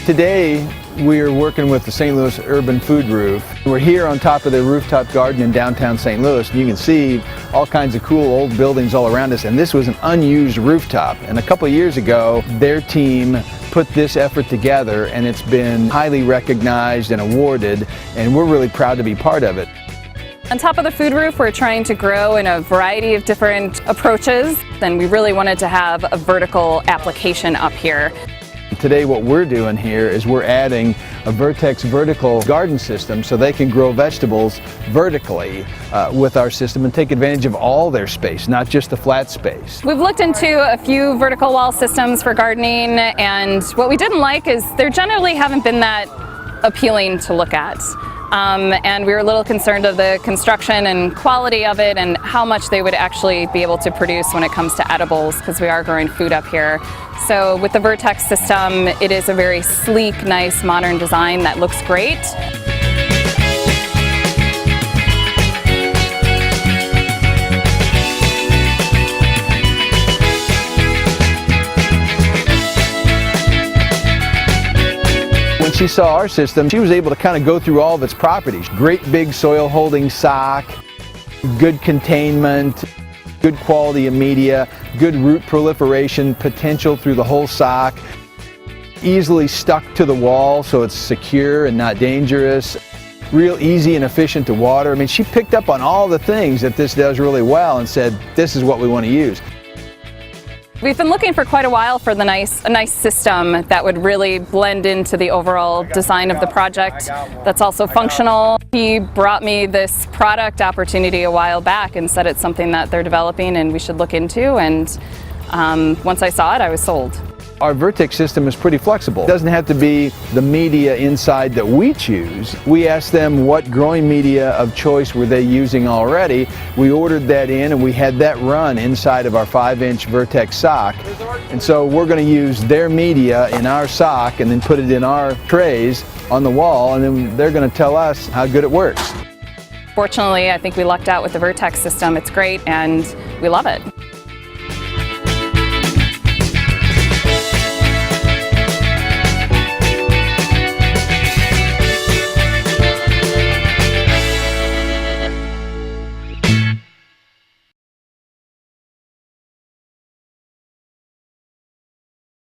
Today, we're working with the St. Louis Urban Food Roof. We're here on top of the rooftop garden in downtown St. Louis, and you can see all kinds of cool old buildings all around us, and this was an unused rooftop. And a couple of years ago, their team put this effort together, and it's been highly recognized and awarded, and we're really proud to be part of it. On top of the food roof, we're trying to grow in a variety of different approaches, and we really wanted to have a vertical application up here. Today what we're doing here is we're adding a Vertex vertical garden system so they can grow vegetables vertically with our system and take advantage of all their space, not just the flat space. We've looked into a few vertical wall systems for gardening, and what we didn't like is they generally haven't been that appealing to look at. And we were a little concerned of the construction and quality of it and how much they would actually be able to produce when it comes to edibles, because we are growing food up here. So with the Vertex system, it is a very sleek, nice, modern design that looks great. When she saw our system, she was able to kind of go through all of its properties. Great big soil holding sock, good containment, good quality of media, good root proliferation potential through the whole sock, easily stuck to the wall so it's secure and not dangerous, real easy and efficient to water. I mean, she picked up on all the things that this does really well and said, this is what we want to use. We've been looking for quite a while for a nice system that would really blend into the overall design of the project, that's also functional. He brought me this product opportunity a while back and said it's something that they're developing and we should look into, and once I saw it, I was sold. Our Vertex system is pretty flexible. It doesn't have to be the media inside that we choose. We asked them what growing media of choice were they using already. We ordered that in and we had that run inside of our 5-inch Vertex sock. And so we're going to use their media in our sock and then put it in our trays on the wall, and then they're going to tell us how good it works. Fortunately, I think we lucked out with the Vertex system. It's great and we love it.